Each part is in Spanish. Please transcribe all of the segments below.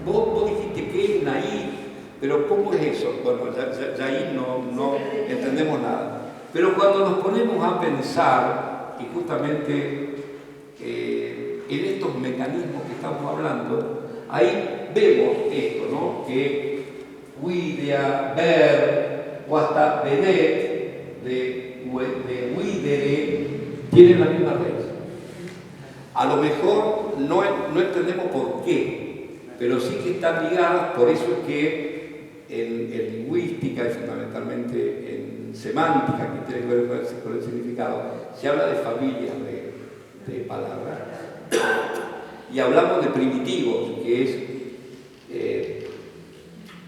vos dijiste que es Naí, pero ¿cómo es eso? Bueno, ya ahí no entendemos nada. Pero cuando nos ponemos a pensar, y justamente en estos mecanismos que estamos hablando, ahí vemos esto, ¿no? Que Widea, ver, o hasta Benet, de Widere, tienen la misma raíz. A lo mejor no entendemos por qué, pero sí que están ligadas, por eso es que en lingüística y fundamentalmente en semántica, que tiene que ver con el significado, se habla de familias de palabras. Y hablamos de primitivos, que es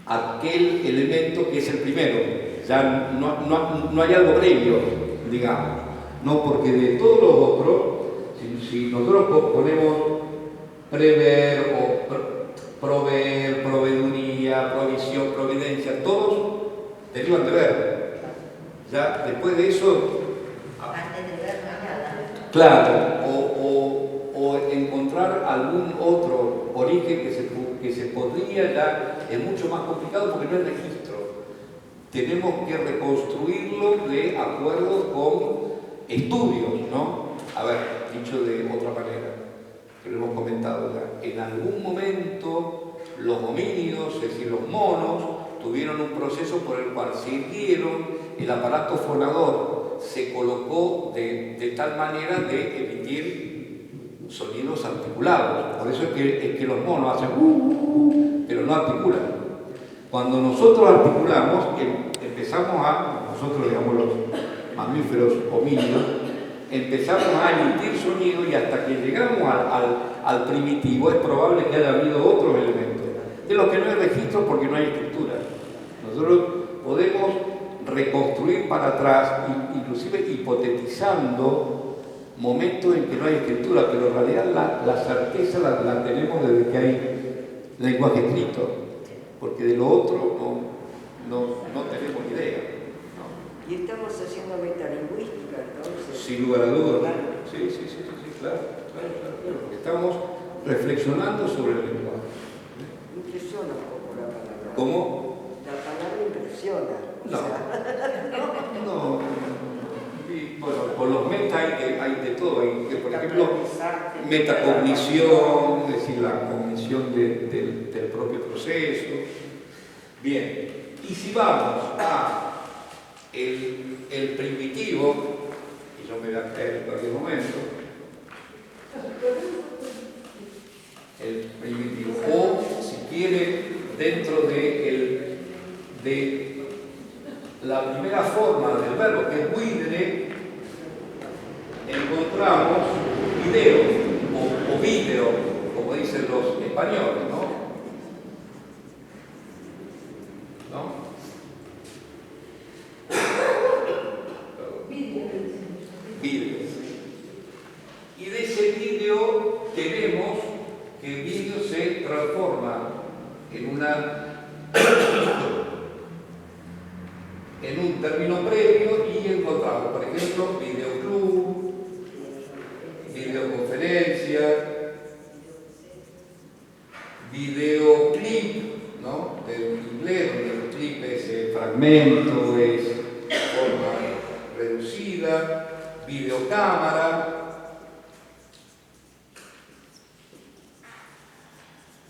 aquel elemento que es el primero. Ya no hay algo previo, digamos. No, porque de todos los otros, si nosotros ponemos prever o proveer, proveeduría, provisión, providencia, todos derivan de ver. Ya después de eso, claro, o encontrar algún otro origen que se podría ya, es mucho más complicado porque no hay registro. Tenemos que reconstruirlo de acuerdo con estudios, ¿no? A ver, dicho de otra manera, que lo hemos comentado ya, en algún momento los homínidos, es decir, los monos, tuvieron un proceso por el cual sirvieron, el aparato fonador se colocó de tal manera de emitir sonidos articulados. Por eso es que los monos hacen pero no articulan. Cuando nosotros articulamos, nosotros digamos los mamíferos homínidos, empezamos a emitir sonido y hasta que llegamos al primitivo es probable que haya habido otros elementos, de los que no hay registro porque no hay escritura. Nosotros podemos reconstruir para atrás, inclusive hipotetizando momentos en que no hay escritura, pero en realidad la certeza la tenemos desde que hay lenguaje escrito, porque de lo otro no tenemos idea. ¿No? Y estamos haciendo metalingüística, entonces. Sin lugar a dudas. Sí, claro. Porque estamos reflexionando sobre el lenguaje. Impresiona un poco la palabra. ¿Cómo? La palabra impresiona. No. Y, bueno, con los meta hay de todo. Hay, por ejemplo, metacognición, es decir, la cognición del propio proceso. Bien, y si vamos a el primitivo, y yo me voy a caer en cualquier momento, el primitivo, o si quiere, dentro de la primera forma del verbo, que es widere, encontramos video, o vídeo, como dicen los españoles, ¿no? Vídeo. Y de ese vídeo tenemos que el vídeo se transforma en un término previo y encontramos, por ejemplo, videoclub, videoconferencia, videoclip, ¿no? Del inglés, donde el clip es fragmento, es forma reducida, videocámara,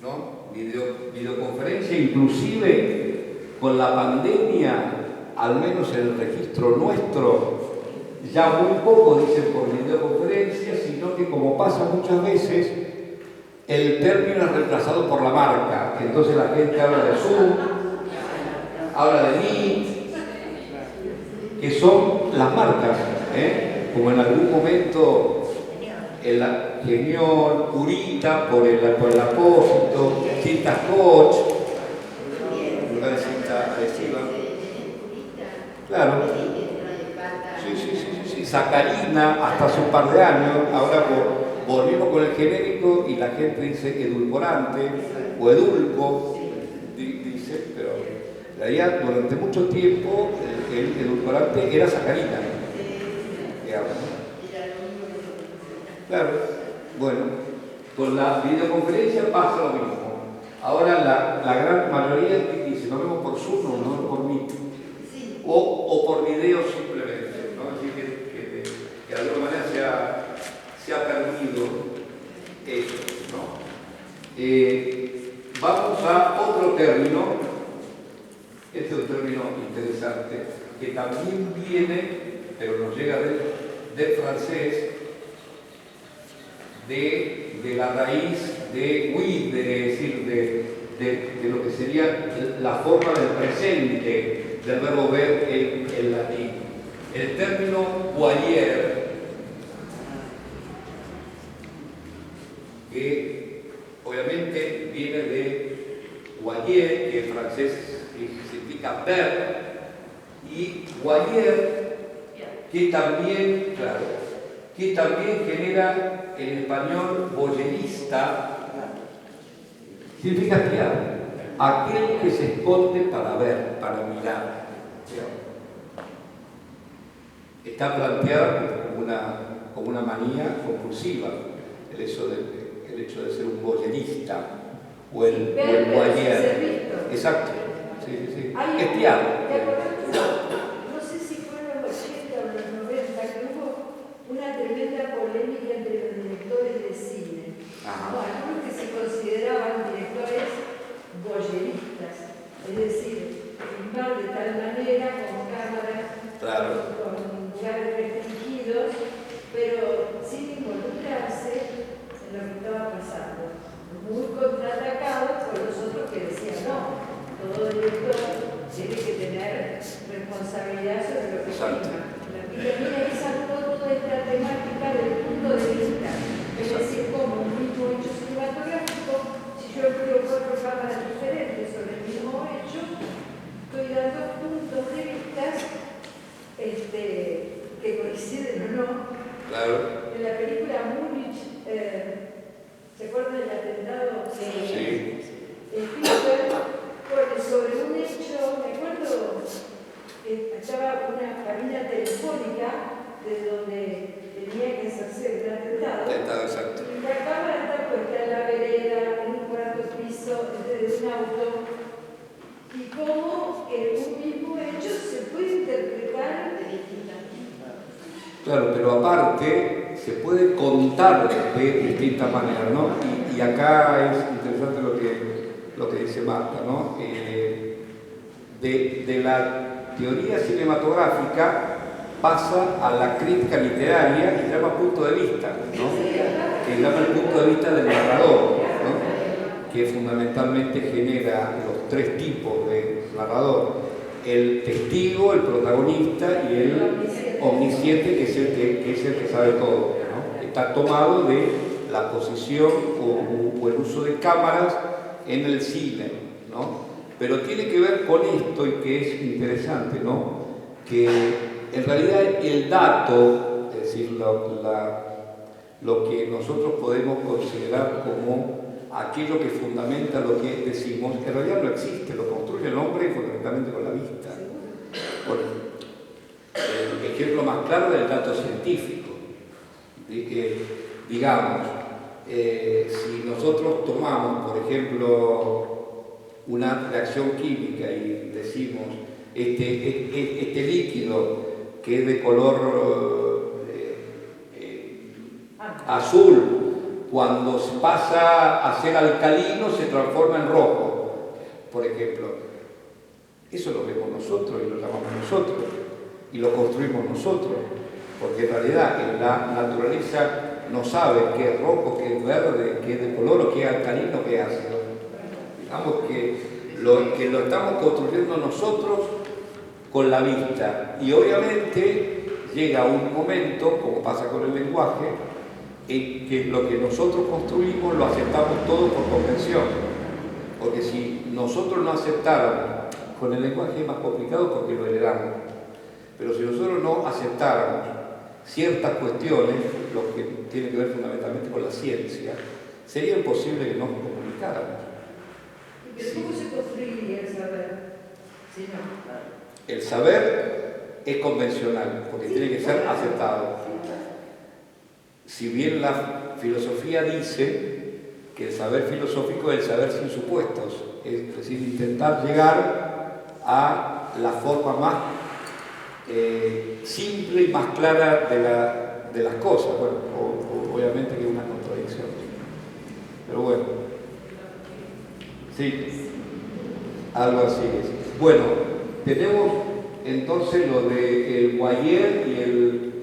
¿no? Videoconferencia, inclusive con la pandemia, al menos en el registro nuestro, ya muy poco dicen por videoconferencia, sino que como pasa muchas veces, el término es reemplazado por la marca. Entonces la gente habla de Zoom, habla de Meet, que son las marcas, como en algún momento el Geniol, Purita por el apósito, Cinta Coach, en lugar de cinta adhesiva. Claro. Sí. Sacarina, hasta hace un par de años, ahora volvimos con el genérico y la gente dice edulcorante o edulco, dice, pero en realidad durante mucho tiempo el edulcorante era sacarina. Claro, bueno, con la videoconferencia pasa lo mismo. Ahora la gran mayoría dice, nos vemos por Zoom o no por Meet, o por video simplemente, ¿no? Así que de alguna manera se ha perdido eso, ¿no? Vamos a otro término, este es un término interesante, que también viene, pero nos llega del francés, de la raíz de huir, es decir, de lo que sería la forma del presente del verbo ver en latín. El término voyer, que obviamente viene de voyer, que en francés significa ver, y voyer, que también, claro, que también genera en español voyerista, significa espiar, aquel que se esconde para ver, para mirar. Está planteada como una manía compulsiva el hecho de ser un voyerista o el voyeur. Exacto, sí. Espiar. No sé si fue en los 80 o los 90 que hubo una tremenda polémica entre los directores de cine. Algunos que se consideraban directores voyeristas, es decir, filmar de tal manera con cámaras, con lugares restringidos, pero sin involucrarse en lo que estaba pasando. Muy contraatacados por los otros que decían no, todo director tiene que tener responsabilidad sobre lo que filma. Y también ahí saltó toda esta temática del punto de vista, es decir, como un mismo hecho cinematográfico, si yo veo 4 cámaras diferentes sobre el mismo hecho, estoy dando puntos de vista que coinciden o no. Claro. En la película Múnich, ¿se acuerdan del atentado? Sí. Spielberg pone sobre un hecho, me acuerdo que estaba una cabina telefónica de donde tenía que hacerse un atentado. Exacto. Y la cámara está puesta en la vereda, en un cuarto piso, desde un auto. Y cómo un mismo hecho se puede interpretar de distintas maneras. Claro, pero aparte se puede contar de distintas maneras, ¿no? Y acá es interesante lo que dice Marta, ¿no? De la teoría cinematográfica pasa a la crítica literaria y llama punto de vista, ¿no? Que llama el punto de vista del narrador, ¿no? Que fundamentalmente genera los 3 tipos de narrador: el testigo, el protagonista y el omnisciente, que es el que sabe todo, ¿no? Está tomado de la posición o el uso de cámaras en el cine, ¿no? Pero tiene que ver con esto, y que es interesante, ¿no? Que en realidad el dato, es decir, lo que nosotros podemos considerar como aquello que fundamenta lo que decimos, en realidad no existe, lo construye el hombre fundamentalmente con la vista. El ejemplo más claro es el dato científico. Digamos, si nosotros tomamos, por ejemplo, una reacción química y decimos este líquido que es de color azul, cuando pasa a ser alcalino se transforma en rojo, por ejemplo. Eso lo vemos nosotros y lo llamamos nosotros y lo construimos nosotros, porque en realidad en la naturaleza no sabe qué es rojo, qué es verde, qué es de color o qué es alcalino, qué es ácido. Digamos que lo estamos construyendo nosotros con la vista, y obviamente llega un momento, como pasa con el lenguaje, en que lo que nosotros construimos lo aceptamos todos por convención, porque si nosotros no aceptáramos con el lenguaje es más complicado porque lo heredamos, pero si nosotros no aceptáramos ciertas cuestiones, lo que tiene que ver fundamentalmente con la ciencia, sería imposible que nos comunicáramos. ¿Pero cómo se construiría el saber? Si no, El saber es convencional, porque tiene que ser aceptado. Si bien la filosofía dice que el saber filosófico es el saber sin supuestos, es decir, intentar llegar a la forma más simple y más clara de las cosas. Bueno, obviamente que es una contradicción, pero bueno, sí, algo así es. Bueno, tenemos entonces lo de el voyeur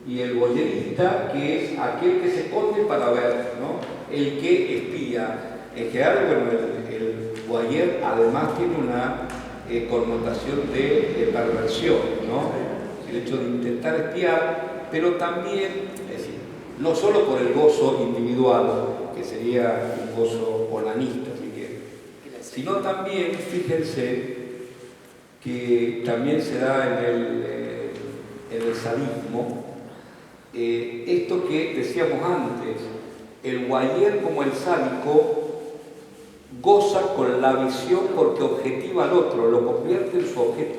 y el voyerista, que es aquel que se esconde para ver, ¿no? El que espía. En general, bueno, el voyeur además tiene una connotación de perversión, ¿no? El hecho de intentar espiar, pero también, es decir, no solo por el gozo individual, que sería un gozo onanista, si quieren, sino también, fíjense, que también se da en el sadismo, esto que decíamos antes, el voyeur como el sádico goza con la visión porque objetiva al otro, lo convierte en su objeto.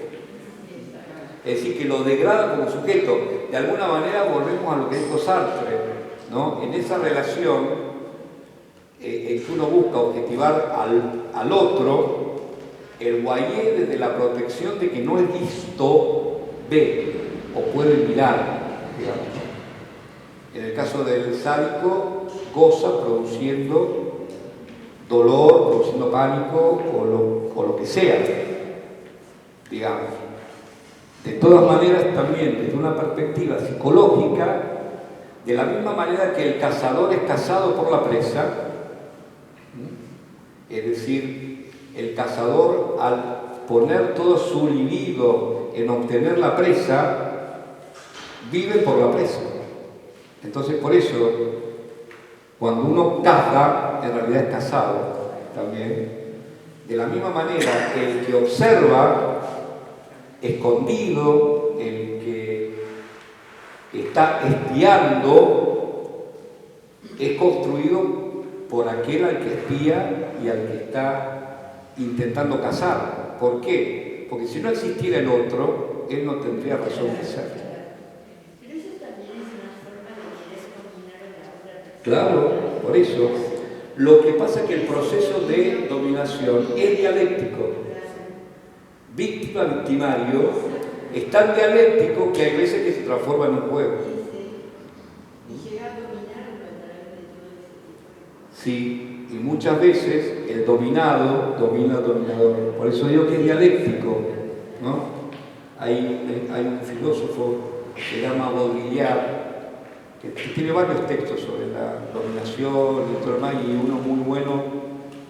Es decir, que lo degrada como sujeto. De alguna manera volvemos a lo que dijo Sartre, ¿no? En esa relación en que uno busca objetivar al otro, el voyeur desde la protección de que no es visto, ve o puede mirar, digamos. En el caso del sádico, goza produciendo dolor, produciendo pánico o lo que sea, digamos. De todas maneras, también desde una perspectiva psicológica, de la misma manera que el cazador es cazado por la presa, es decir, el cazador al poner todo su libido en obtener la presa, vive por la presa. Entonces, por eso, cuando uno caza, en realidad es cazado también. De la misma manera, el que observa, escondido, el que está espiando, es construido por aquel al que espía y al que está intentando cazar. ¿Por qué? Porque si no existiera el otro, él no tendría razón de ser. Claro, por eso. Lo que pasa es que el proceso de dominación es dialéctico. Víctima-victimario es tan dialéctico que hay veces que se transforma en un juego. Sí, y muchas veces el dominado domina al dominador. Por eso digo que es dialéctico, ¿no? Hay un filósofo que se llama Baudrillard, que tiene varios textos sobre la dominación y todo lo demás, y uno muy bueno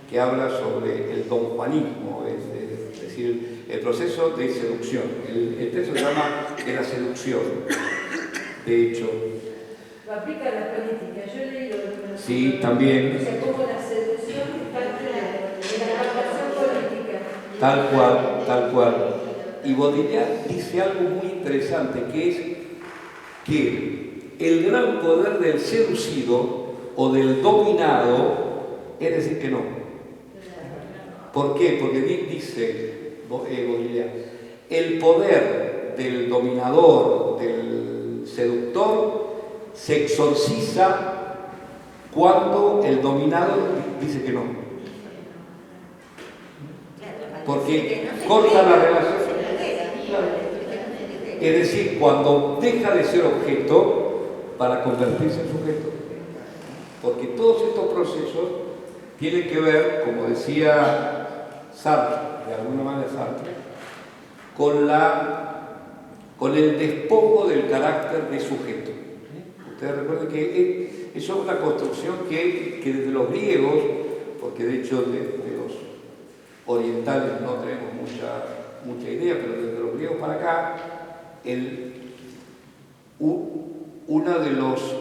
que habla sobre el donjuanismo, es decir, el proceso de seducción. El texto se llama De la seducción, de hecho. Lo aplica a la política, yo he leído. Sí, también. O sea, como la seducción es parte de la adaptación política. Tal cual, tal cual. Y Baudrillard dice algo muy interesante, que es que el gran poder del seducido o del dominado es decir que no. ¿Por qué? Porque dice Baudrillard, el poder del dominador, del seductor, se exorciza cuando el dominado dice que no. Porque corta la relación. Es decir, cuando deja de ser objeto para convertirse en sujeto. Porque todos estos procesos tienen que ver, como decía Sartre, de alguna manera Sartre, con el despojo del carácter de sujeto. Ustedes recuerden que eso es una construcción que desde los griegos, porque de hecho de los orientales no tenemos mucha idea, pero desde los griegos para acá, uno de los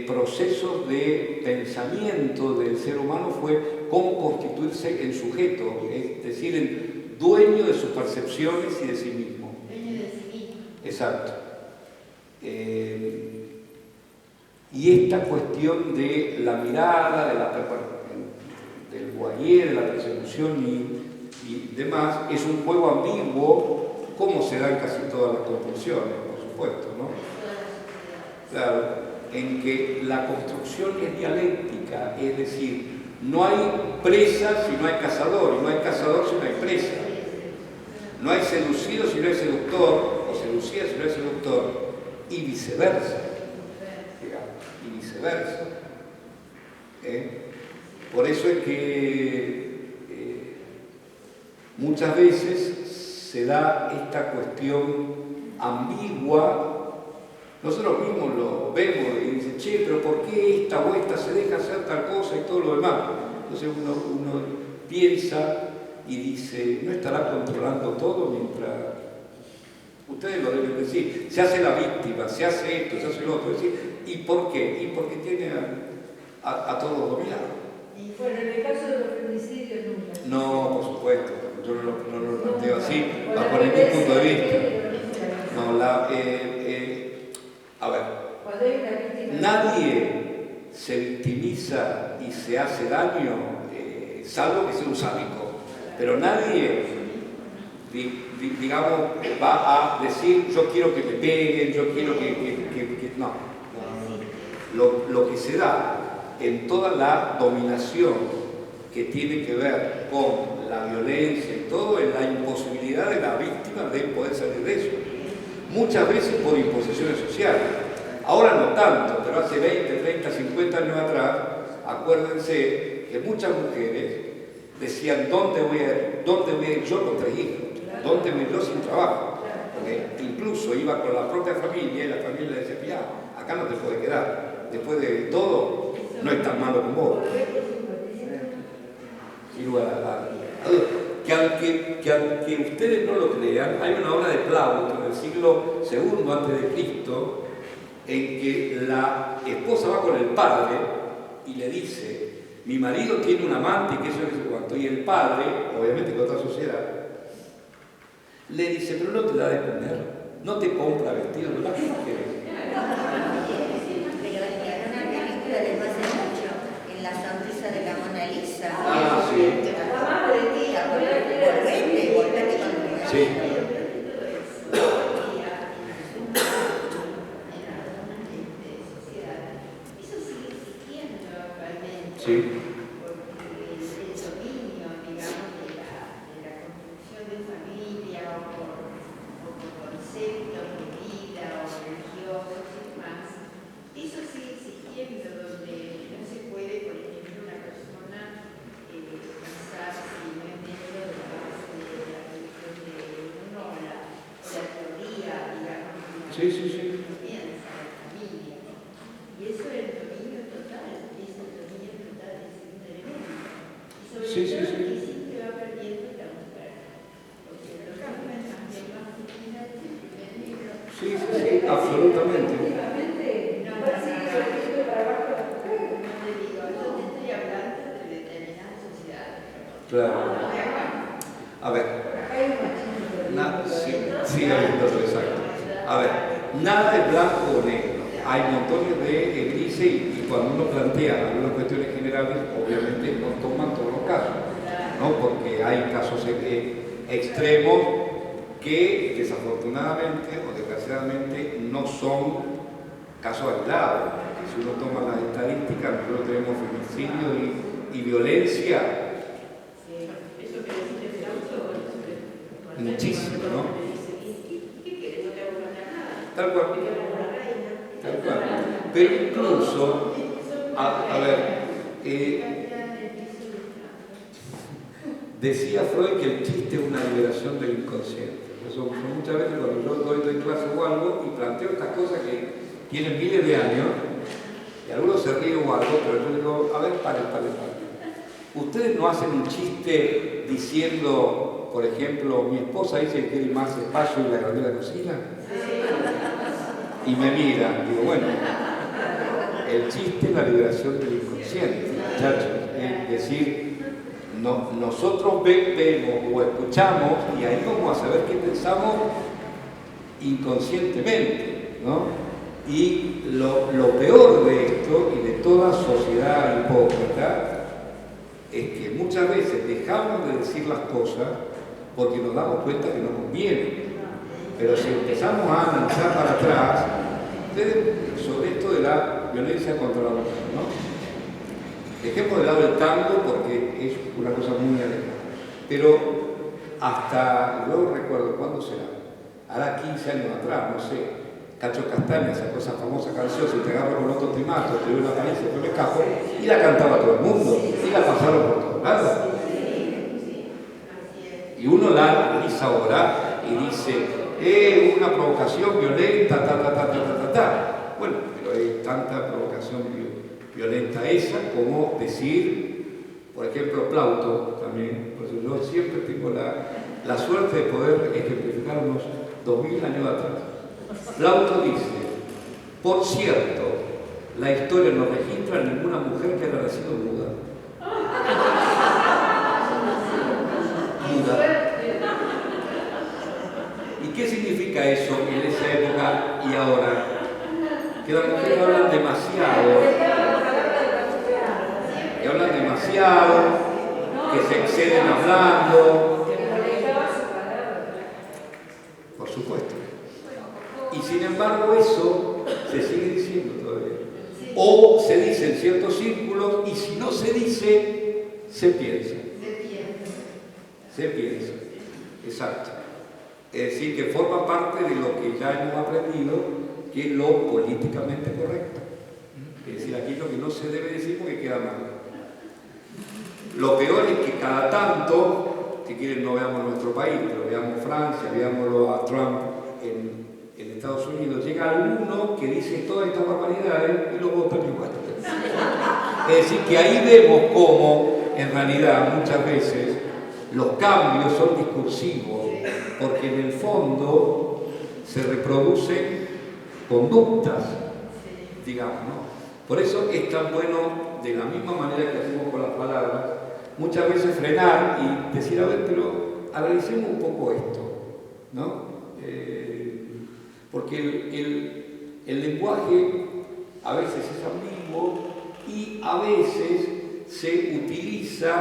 procesos de pensamiento del ser humano fue cómo constituirse en sujeto, es decir, en dueño de sus percepciones y de sí mismo. Dueño de sí mismo. Exacto. Y esta cuestión de la mirada, del voyeur, de la persecución y demás, es un juego ambiguo, como se dan casi todas las construcciones, por supuesto, ¿no? Claro. en que la construcción es dialéctica, es decir, no hay presa si no hay cazador, y no hay cazador si no hay presa. No hay seducido si no hay seductor, o seducida si no hay seductor, y viceversa. Y viceversa. Por eso es que muchas veces se da esta cuestión ambigua. Nosotros mismos lo vemos y dicen, che, pero ¿por qué esta o esta se deja hacer tal cosa y todo lo demás? Entonces uno piensa y dice, ¿no estará controlando todo mientras...? Ustedes lo deben decir, se hace la víctima, se hace esto, se hace lo otro. Decir, ¿y por qué? Y porque tiene a todos dominados. Y bueno, en el caso de los femicidios nunca. No, por supuesto, yo no lo planteo así, bajo ningún punto de vista. No, a ver, nadie se victimiza y se hace daño, salvo que sea un sádico, pero nadie, digamos, va a decir, yo quiero que me peguen, yo quiero que no. Lo que se da en toda la dominación que tiene que ver con la violencia y todo, es la imposibilidad de la víctima de poder salir de eso. Muchas veces por imposiciones sociales. Ahora no tanto, pero hace 20, 30, 50 años atrás, acuérdense que muchas mujeres decían, ¿dónde voy a ir yo con 3 hijos? ¿Dónde voy yo sin trabajo? Porque incluso iba con la propia familia y la familia le decía, ya, acá no te puedes quedar. Después de todo, no es tan malo como vos. Que aunque ustedes no lo crean, hay una obra de Plauto del siglo II a.C. en que la esposa va con el padre y le dice, mi marido tiene un amante, que eso es cuanto, y el padre, obviamente con otra sociedad, le dice, pero no te da de comer, no te compra vestidos, ¿no? ¿Qué más querés? Desde hace mucho, en la sonrisa de la Mona Lisa. Ah, sí. Volvete con tu Sí. Eso sigue existiendo actualmente. Sí. Porque el dominio, digamos, de la construcción de familia o por conceptos de vida o religiosos y demás, eso sigue existiendo, donde no se puede, por ejemplo, una persona pensar si no es dentro de la base de la religión de uno o la teoría, digamos, Sí, sí, sí. que piensa la familia. Y eso es el dominio total, es el dominio total del segundo elemento. Y sobre Sí, sí, todo sí. que siempre va perdiendo la mujer. Porque los hombres también más femenina del primer libro. Sí, sí, sí, absolutamente. No te digo, yo te estoy hablando de determinadas sociedades. Claro. A ver. Sí, exacto. A ver, nada es blanco o negro. Hay montones de grises y cuando uno plantea algunas cuestiones generales, obviamente no toman todos los casos, ¿no? Porque hay casos extremos que desafortunadamente o desgraciadamente no son casos aislados. Si uno toma las estadísticas, nosotros tenemos femicidio y violencia muchísimo, ¿no? Tal cual. Tal cual. Pero incluso, a ver, decía Freud que el chiste es una liberación del inconsciente. Eso muchas veces cuando yo doy clase o algo y planteo estas cosas que tienen miles de años, y algunos se ríen o algo, pero yo digo, a ver, paren. Ustedes no hacen un chiste diciendo, por ejemplo, mi esposa dice que quiere más espacio y la agrandé la cocina. Y me miran, digo, bueno, el chiste es la liberación del inconsciente, muchachos. Es decir, nosotros vemos o escuchamos y ahí vamos a saber qué pensamos inconscientemente, ¿no? Y lo peor de esto y de toda sociedad hipócrita es que muchas veces dejamos de decir las cosas porque nos damos cuenta que no conviene. Pero si empezamos a analizar para atrás, sobre esto de la violencia contra la mujer, ¿no? Dejemos de lado el tango porque es una cosa muy alejada. Pero hasta, yo recuerdo, ¿cuándo será? Hará 15 años atrás, no sé. Cacho Castaña sacó esa famosa canción, si te agarro con otro te mato, te doy una paliza, te me escapo, y la cantaba todo el mundo, y la pasaron por todos lados. Y uno la analiza ahora y dice, una provocación violenta, Bueno, pero hay tanta provocación violenta esa como decir, por ejemplo, Plauto también, por eso yo siempre tengo la suerte de poder ejemplificar unos 2000 años atrás. Plauto dice, por cierto, la historia no registra ninguna mujer que haya nacido muda. ¿Y qué significa eso en esa época y ahora? Que las mujeres hablan demasiado, que se exceden hablando. Por supuesto. Y sin embargo eso se sigue diciendo todavía. O se dice en ciertos círculos y si no se dice, se piensa. Se piensa. Exacto. Es decir, que forma parte de lo que ya hemos aprendido, que es lo políticamente correcto. Es decir, aquello que no se debe decir porque queda mal. Lo peor es que cada tanto, si quieren no veamos nuestro país, pero veamos Francia, veámoslo a Trump en Estados Unidos, llega alguno que dice todas estas barbaridades y lo votan igual. Es decir, que ahí vemos cómo, en realidad, muchas veces, los cambios son discursivos, porque en el fondo se reproducen conductas, digamos, ¿no? Por eso es tan bueno, de la misma manera que hacemos con las palabras, muchas veces frenar y decir, a ver, pero analicemos un poco esto, ¿no? Porque el lenguaje a veces es ambiguo y a veces se utiliza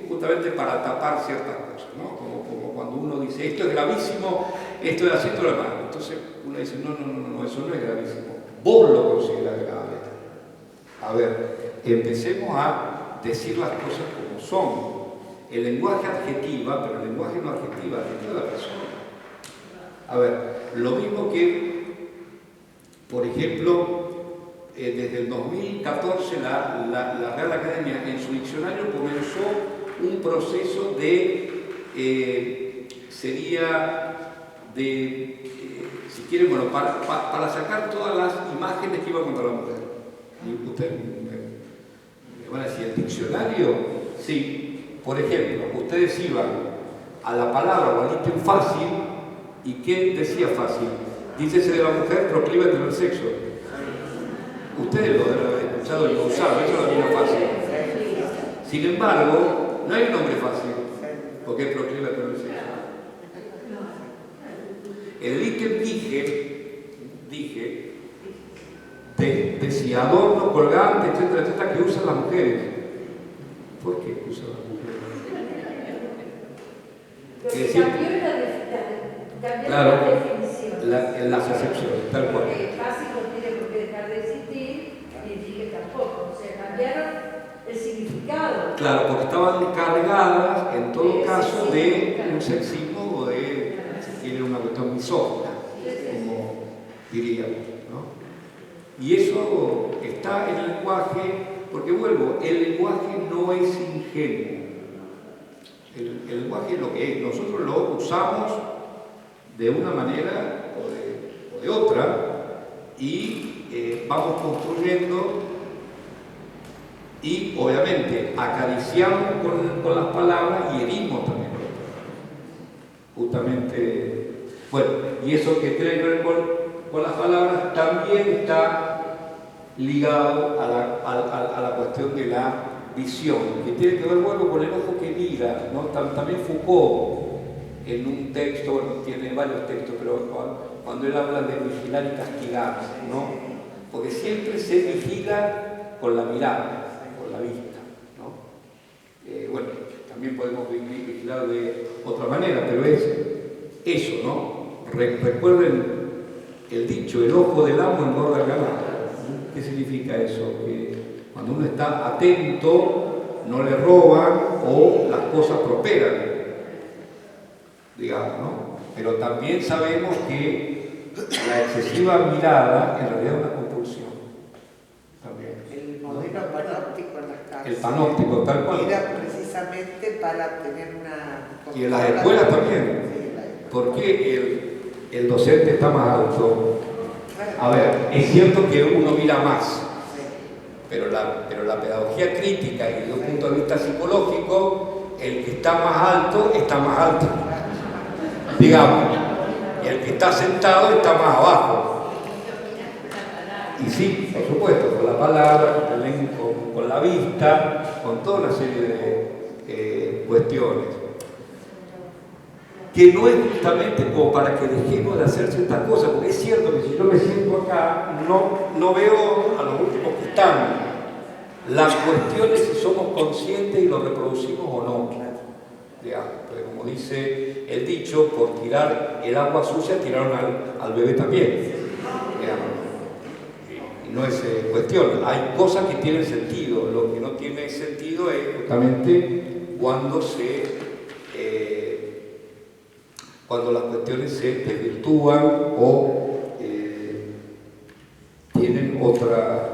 justamente para tapar ciertas cosas, ¿no? Como cuando uno dice, esto es gravísimo, esto es así, esto es malo. Entonces uno dice, no, eso no es gravísimo. Vos lo considerás grave. A ver, empecemos a decir las cosas como son. El lenguaje adjetiva, pero el lenguaje no adjetiva a la persona. A ver, lo mismo que, por ejemplo, desde el 2014 la Real Academia en su diccionario comenzó un proceso si quieren, bueno, para sacar todas las imágenes que iban contra la mujer. Y ustedes me van a decir, ¿el diccionario? Sí. Por ejemplo, ustedes iban a la palabra o al ítem fácil, ¿y qué decía fácil? Dícese de la mujer proclive a tener sexo. Ustedes lo deben haber escuchado y lo usaron, eso es la vida fácil. Sin embargo, no hay un nombre fácil, porque es proclive a tener sexo. El ítem dije, decía adorno, colgante, etcétera, que usan las mujeres. ¿Por qué usan las mujeres? Lo que cambió es la definición. Las excepciones, tal cual. Porque fácil no tiene por qué dejar de existir y dije tampoco. O sea, cambiaron el significado. Claro, porque estaban cargadas, en todo caso, de un sexismo o de, si quieren, una cuestión misógina, como diríamos, ¿no? Y eso está en el lenguaje, porque vuelvo, el lenguaje no es ingenuo. El lenguaje es lo que es. Nosotros lo usamos de una manera o de otra y vamos construyendo y obviamente acariciamos con las palabras y herimos también con las palabras. Justamente, bueno, y eso que tiene que ver con las palabras también está ligado a la cuestión de la visión, que tiene que ver, bueno, con el ojo que mira, ¿no? También Foucault, en un texto, bueno, tiene varios textos, pero cuando él habla de vigilar y castigar, ¿no? Porque siempre se vigila con la mirada, con la vista, ¿no? Bueno, también podemos vigilar de otra manera, pero es eso, ¿no? Recuerden el dicho, el ojo del amo engorda el ganado. ¿Qué significa eso? Que cuando uno está atento, no le roban o las cosas prosperan, digamos, ¿no? Pero también sabemos que la excesiva mirada en realidad es una compulsión. También. El modelo panóptico en las casas. El panóptico, tal cual. Era precisamente para tener una... Y en las escuelas también. Sí, en la escuela. ¿Por qué el docente está más alto? A ver, es cierto que uno mira más, pero la pedagogía crítica y desde un punto de vista psicológico, el que está más alto, digamos, y el que está sentado está más abajo. Y sí, por supuesto, con la palabra, con la vista, con toda una serie de cuestiones. Que no es justamente como para que dejemos de hacer ciertas cosas, porque es cierto que si yo me siento acá, no veo a los últimos que están. La cuestión es si somos conscientes y lo reproducimos o no. Digamos, porque como dice el dicho, por tirar el agua sucia tiraron al bebé también. Digamos. Y no es cuestión. Hay cosas que tienen sentido. Lo que no tiene sentido es justamente cuando cuando las cuestiones se desvirtúan o tienen otra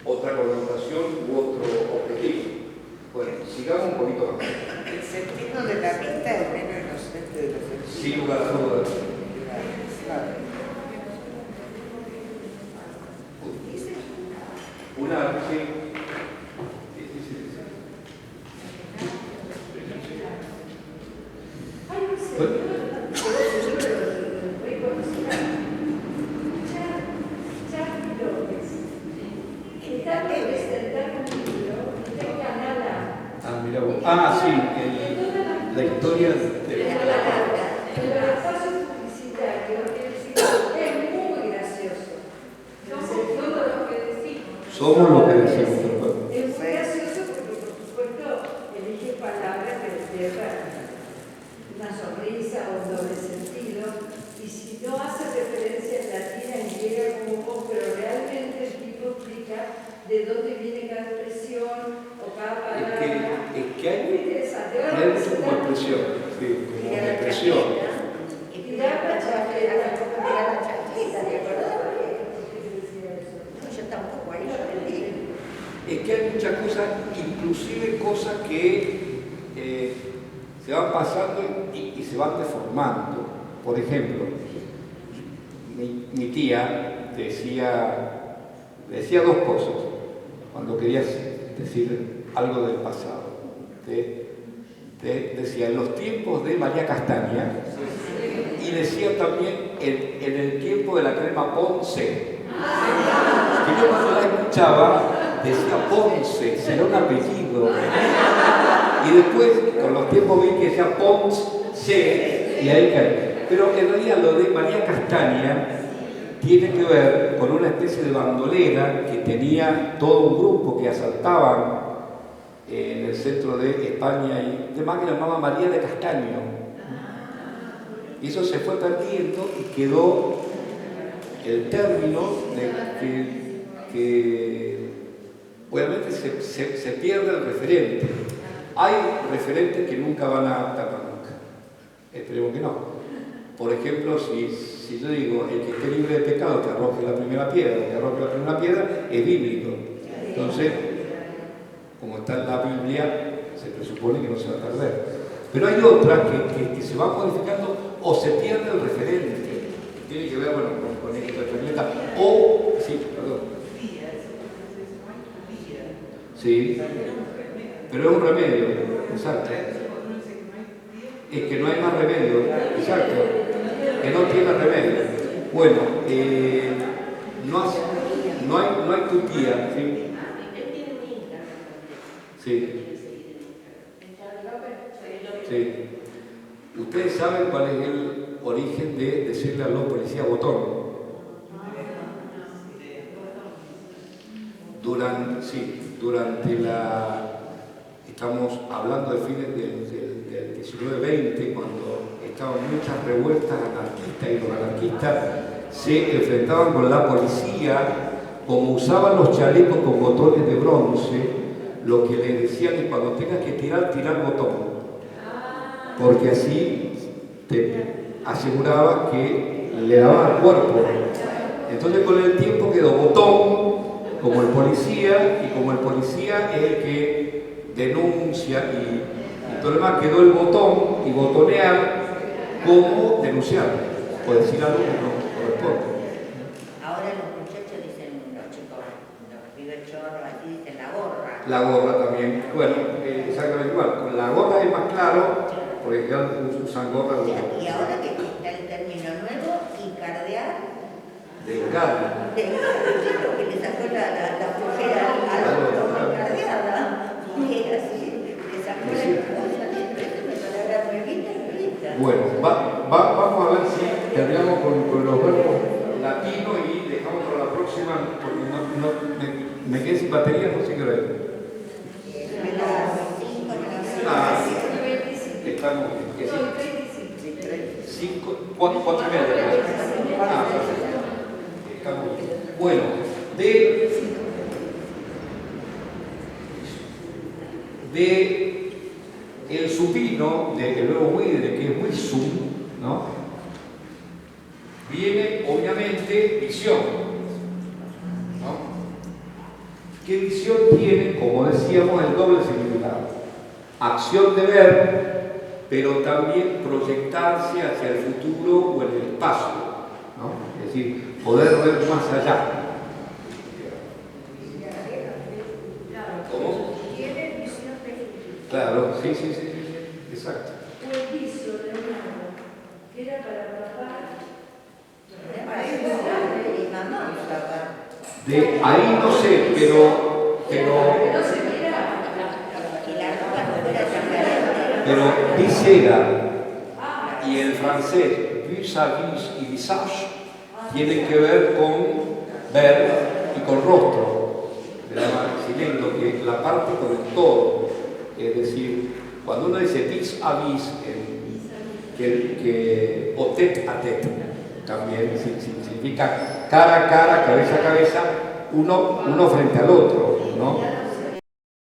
connotación u otro objetivo. Bueno, sigamos un poquito más. El sentido de la vista es menos inocente de los sentidos. Sin lugar a dudas. Claro. Una, sí. Hay un señor Charlie López, que está presentando un libro en Canal A. Ah, mira vos. Ah, sí, la historia de En los espacios publicitarios, es muy gracioso. Somos lo que decimos. somos lo que decimos. Es muy gracioso porque, por supuesto, elige palabras que despiertan una sonrisa o un doble sentido, y si no hace referencias latinas y griega como vos, pero realmente el tipo explica de dónde viene cada expresión o cada palabra. Es que hay muy interesante. hay mucho como expresión. Sí, como expresión. Y tirar la chaqueta. ¿te acordás? ¿Por qué decía eso? Yo tampoco, ahí lo aprendí. Es que hay muchas cosas, inclusive cosas que se van pasando y se van deformando. Por ejemplo, mi tía decía dos cosas cuando quería decir algo del pasado. Decía en los tiempos de María Castaña y decía también en el tiempo de la crema Ponce. Que yo cuando la escuchaba decía Ponce, será un apellido. Y después, con los tiempos vi que decía Ponce, y ahí caí. Pero en realidad lo de María Castaña tiene que ver con una especie de bandolera que tenía todo un grupo que asaltaban en el centro de España y demás, que llamaba María de Castaño. Y eso se fue perdiendo y quedó el término de que obviamente se pierde el referente. Hay referentes que nunca van a tapar nunca. Esperemos que no. Por ejemplo, si yo digo el que esté libre de pecado que arroje la primera piedra, el que arroje la primera piedra es bíblico. Entonces, como está en la Biblia, se presupone que no se va a perder. Pero hay otras que se van modificando o se pierde el referente. Tiene que ver con esta herramienta. O, sí, perdón. Sí, pero es un remedio, exacto. Es que no hay más remedio, exacto. Que no tiene remedio. Bueno, no hay tutía, ¿sí? Sí. Sí. ¿Ustedes saben cuál es el origen de decirle a los policías botón? Estamos hablando de fines del 19-20, cuando estaban muchas revueltas anarquistas y los anarquistas se enfrentaban con la policía como usaban los chalecos con botones de bronce, lo que le decían es cuando tengas que tirar botón. Porque así te aseguraba que le daba al cuerpo. Entonces con el tiempo quedó botón como el policía, y como el policía es el que denuncia y todo lo demás, quedó el botón y botonear como denunciar o decir algo que no corresponde. Ahora los muchachos dicen, los chicos, los pibes chorros, así dicen la gorra. La gorra también, bueno, exactamente igual. Con la gorra es más claro, porque ya usan gorra de Y ahora que está el término nuevo, incardear. carne. Que le sacó la flojera a la incardeada. Y es así, le sacó la cosa, la palabra nuevita. Bueno, vamos a ver si terminamos con los verbos latinos y dejamos para la próxima, porque me quedé sin batería, no sé qué hora es. Estamos bien. 4 y media. Perfecto. Estamos bien. Bueno, de el supino, del verbo huidre, que es wisum, ¿no? Viene obviamente visión, ¿no? ¿Qué visión tiene? Como decíamos, el doble significado. Acción de ver, pero también proyectarse hacia el futuro o en el espacio, ¿no? Es decir, poder ver más allá. ¿Cómo? Tiene visión de futuro. Claro, sí, exacto. O el vicio de un árbol, que era para atrapar. De ahí no sé, pero visera y el francés vis-à-vis y visage tienen que ver con ver y con rostro, siguiendo que la parte con el todo. Es decir, cuando uno dice vis-à-vis, que o tête a tête, también significa cara a cara, cabeza a cabeza, uno frente al otro, ¿no?